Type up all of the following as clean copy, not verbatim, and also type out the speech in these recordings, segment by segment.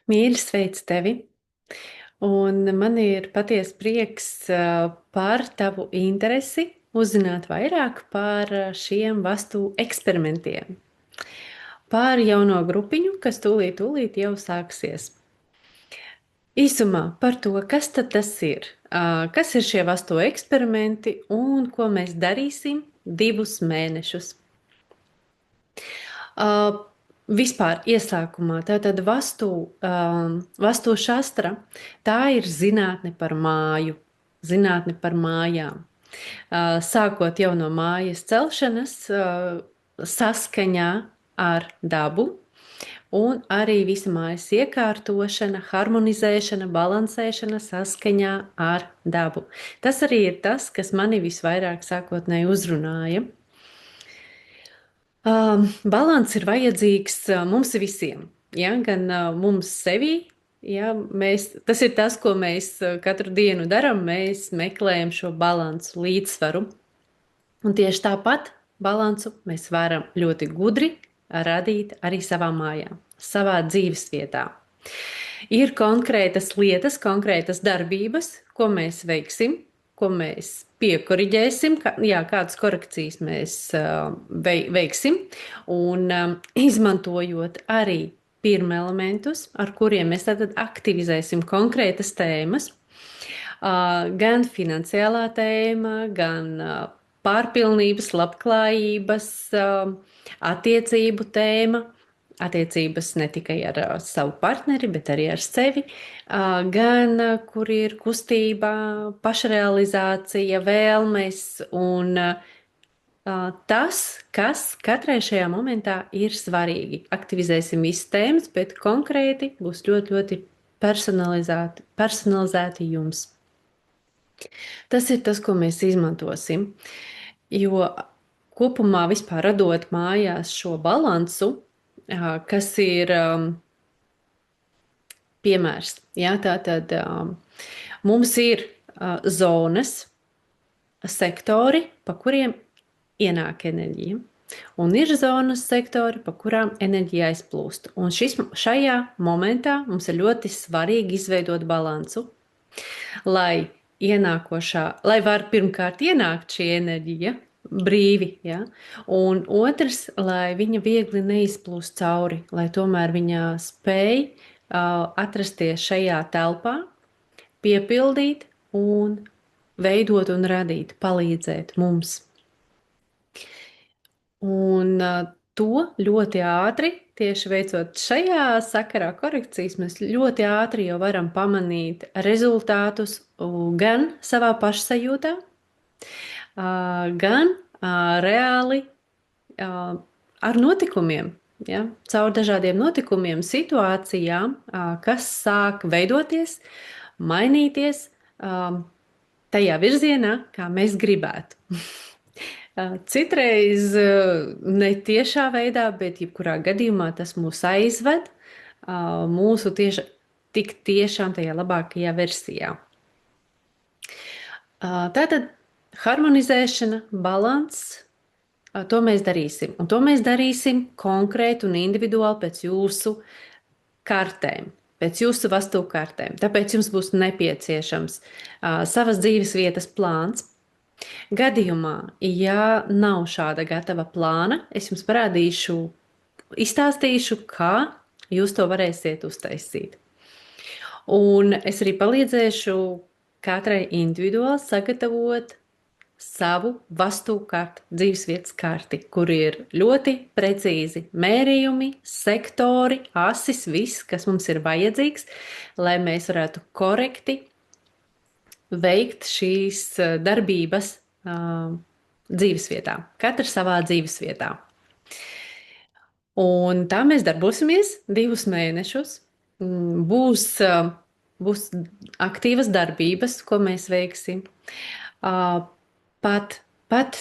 Mīļi, sveicu tevi! Un man ir patiesi prieks par tavu interesi uzzināt vairāk par šiem vastu eksperimentiem, par jauno grupiņu, kas tūlīt jau sāksies. Īsumā par to, kas tad tas ir, kas ir šie vastu eksperimenti un ko mēs darīsim 2 mēnešus. Vispār iesākumā tātad vastu šastra, tā ir zinātne par māju, zinātne par mājām. Sākot jau no mājas celšanas, saskaņā ar dabu, un arī visa mājas iekārtošana, harmonizēšana, balansēšana saskaņā ar dabu. Tas arī ir tas, kas mani visvairāk sākotnēji uzrunāja. Balans ir vajadzīgs mums visiem, ja? Gan mums sevi. Ja, tas ir tas, ko mēs katru dienu darām. Mēs meklējam šo balansu, līdzsvaru. Un tieši tāpat balansu mēs varam ļoti gudri radīt arī savā mājā, savā dzīves vietā. Ir konkrētas lietas, konkrētas darbības, ko mēs veiksim, ko mēs piekoriģēsim, kādas korekcijas mēs veiksim, un izmantojot arī pirmelementus, ar kuriem mēs tātad aktivizēsim konkrētas tēmas, gan finansiālā tēma, gan pārpilnības, labklājības, attiecību tēma, attiecības ne tikai ar savu partneri, bet arī ar sevi, gan kur ir kustība, pašrealizācija, vēlmes un tas, kas katrai šajā momentā ir svarīgi. Aktivizēsim visas tēmas, bet konkrēti būs ļoti, ļoti personalizēti jums. Tas ir tas, ko mēs izmantosim, jo kopumā vispār radot mājās šo balansu, kas ir piemērs. Ja, tātad mums ir zonas, sektori, pa kuriem ienāk enerģija. Un ir zonas, sektori, pa kurām enerģija aizplūst. Un šajā momentā mums ir ļoti svarīgi izveidot balansu, lai var pirmkārt ienākt šī enerģija brīvi, ja? Un otrs, lai viņa viegli neizplūst cauri, lai tomēr viņa spēj atrasties šajā telpā, piepildīt un veidot un radīt, palīdzēt mums. Un to ļoti ātri, tieši veicot šajā sakarā korekcijas, mēs ļoti ātri jau varam pamanīt rezultātus gan savā pašsajūtā, gan reāli ar notikumiem. Ja? Caur dažādiem notikumiem, situācijām, kas sāk veidoties, mainīties tajā virzienā, kā mēs gribētu. Citreiz ne tiešā veidā, bet jebkurā gadījumā tas mūs aizved mūsu tik tiešām tajā labākajā versijā. Tātad harmonizēšana, balanss, to mēs darīsim. Un to mēs darīsim konkrēti un individuāli pēc jūsu kartēm, pēc jūsu vastu kartēm. Tāpēc jums būs nepieciešams savas dzīves vietas plāns. Gadījumā, ja nav šāda gatava plāna, es jums izstāstīšu, kā jūs to varēsiet uztaisīt. Un es arī palīdzēšu katrai individuāli sagatavot savu vastu karti, dzīvesvietas karti, kur ir ļoti precīzi mērījumi, sektori, asis, viss, kas mums ir vajadzīgs, lai mēs varētu korekti veikt šīs darbības dzīvesvietā, katrs savā dzīvesvietā. Un tā mēs darbosimies 2 mēnešus. Būs aktīvas darbības, ko mēs veiksim. Pat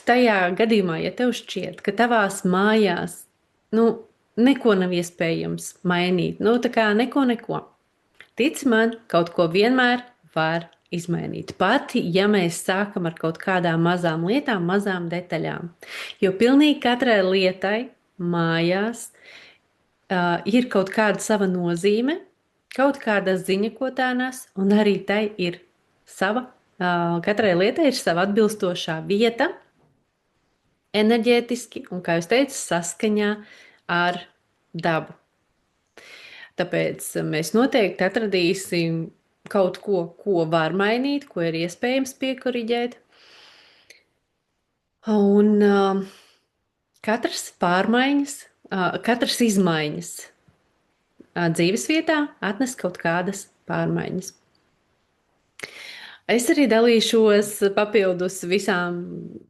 tajā gadījumā, ja tev šķiet, ka tavās mājās neko nav iespējams mainīt, tā kā neko. Tic man, kaut ko vienmēr var izmainīt. Pat, ja mēs sākam ar kaut kādām mazām lietām, mazām detaļām. Jo pilnīgi katrai lietai mājās ir kaut kāda sava nozīme, kaut kāda ziņa, ko tā nes, un arī tai ir sava, katrai lietai ir sava atbilstošā vieta, enerģētiski, un, kā jūs teicat, saskaņā ar dabu. Tāpēc mēs noteikti atradīsim kaut ko, ko var mainīt, ko ir iespējams piekoriģēt. Un katras pārmaiņas, katras izmaiņas dzīvesvietā atnes kaut kādas pārmaiņas. Es arī dalīšos papildus visām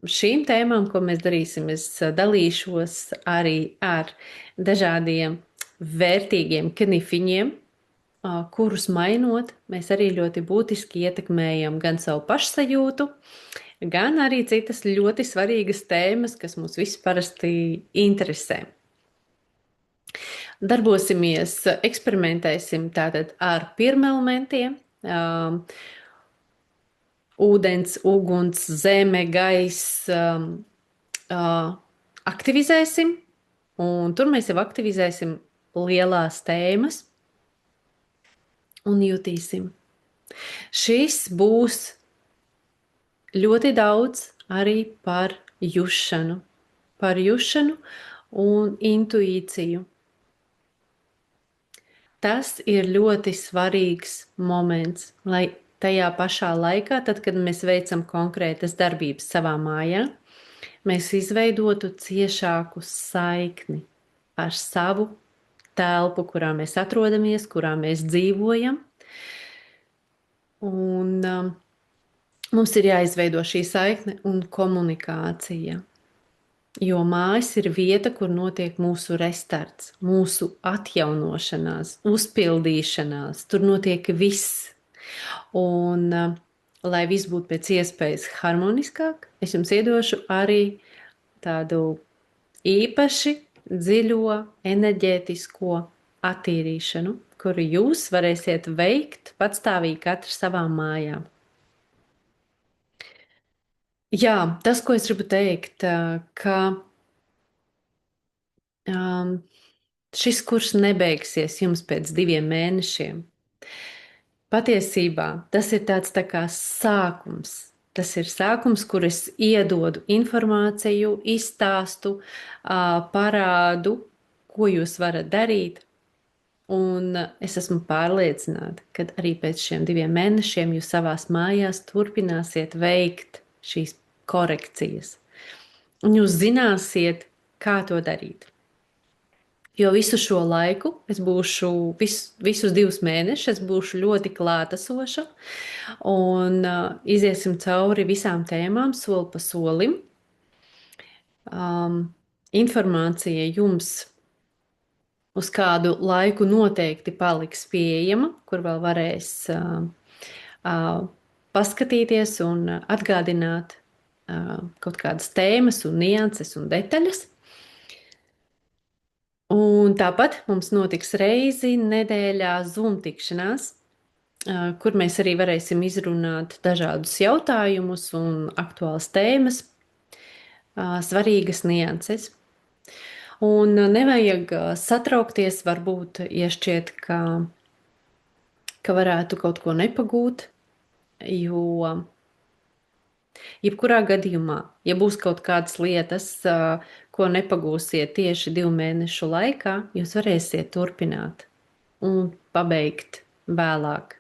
šīm tēmām, ko mēs darīsim. Es dalīšos arī ar dažādiem vērtīgiem knifiņiem, kurus mainot, mēs arī ļoti būtiski ietekmējam gan savu pašsajūtu, gan arī citas ļoti svarīgas tēmas, kas mūs visus parasti interesē. Darbosimies, eksperimentēsim tātad ar pirmelementiem. Ūdens, uguns, zeme, gaiss aktivizēsim, un tur mēs jau aktivizēsim lielās tēmas un jutīsim. Šis būs ļoti daudz arī par jušanu un intuīciju. Tas ir ļoti svarīgs moments, lai tajā pašā laikā, tad, kad mēs veicam konkrētas darbības savā mājā, mēs izveidotu ciešāku saikni ar savu telpu, kurā mēs atrodamies, kurā mēs dzīvojam. Un mums ir jāizveido šī saikne un komunikācija. Jo mājas ir vieta, kur notiek mūsu restarts, mūsu atjaunošanās, uzpildīšanās. Tur notiek viss. Un, lai viss būtu pēc iespējas harmoniskāk, es jums iedošu arī tādu īpaši dziļo enerģētisko attīrīšanu, kuru jūs varēsiet veikt patstāvīgi katrs savā mājā. Jā, tas, ko es gribu teikt, ka šis kurs nebeigsies jums pēc 2 mēnešiem. Patiesībā tas ir tāds tā kā sākums. Tas ir sākums, kur es iedodu informāciju, izstāstu, parādu, ko jūs varat darīt. Un es esmu pārliecināta, ka arī pēc šiem 2 mēnešiem jūs savās mājās turpināsiet veikt šīs korekcijas. Un jūs zināsiet, kā to darīt. Jo visu šo laiku es būšu, visus 2 mēnešus, es būšu ļoti klātesoša un iziesim cauri visām tēmām, soli pa solim. Informācija jums uz kādu laiku noteikti paliks pieejama, kur vēl varēs paskatīties un atgādināt kaut kādas tēmas un nianses un detaļas. Un tāpat mums notiks reizi nedēļā Zoom tikšanās, kur mēs arī varēsim izrunāt dažādus jautājumus un aktuālas tēmas, svarīgas nianses. Un nevajag satraukties, varbūt iešķiet, ka varētu kaut ko nepagūt, jo jebkurā gadījumā, ja būs kaut kādas lietas, ko nepagūsiet tieši 2 mēnešu laikā, jūs varēsiet turpināt un pabeigt vēlāk.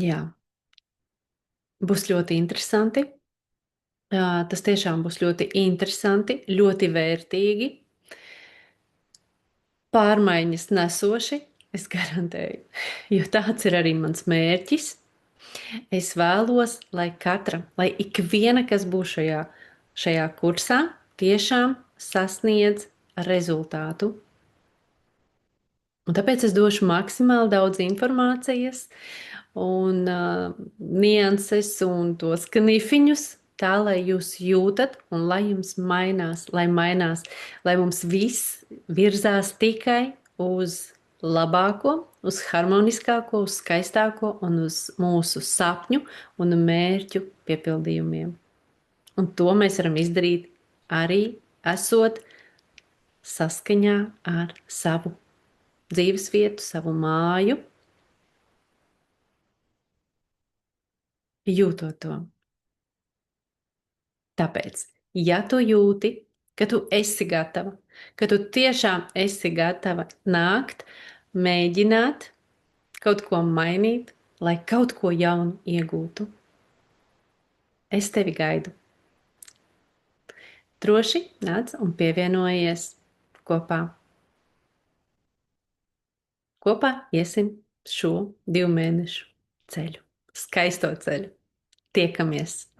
Jā, būs ļoti interesanti. Tas tiešām būs ļoti interesanti, ļoti vērtīgi, pārmaiņas nesoši, es garantēju, jo tāds ir arī mans mērķis. Es vēlos, lai ikviena, kas būs šajā kursā, tiešām sasniedz rezultātu. Un tāpēc es došu maksimāli daudz informācijas un nianses un tos knifiņus, tā, lai jūs jūtat un lai jums mainās, lai mums viss virzās tikai uz labāko, uz harmoniskāko, uz skaistāko un uz mūsu sapņu un mērķu piepildījumiem. Un to mēs varam izdarīt arī esot saskaņā ar savu dzīvesvietu, savu māju, jūtot to. Tāpēc, ja tu jūti, ka tu esi gatava, ka tu tiešām esi gatava nākt, mēģināt kaut ko mainīt, lai kaut ko jaunu iegūtu, es tevi gaidu. Droši nāc un pievienojies kopā. Kopā iesim šo 2 mēnešu ceļu, skaisto ceļu. Tiekamies!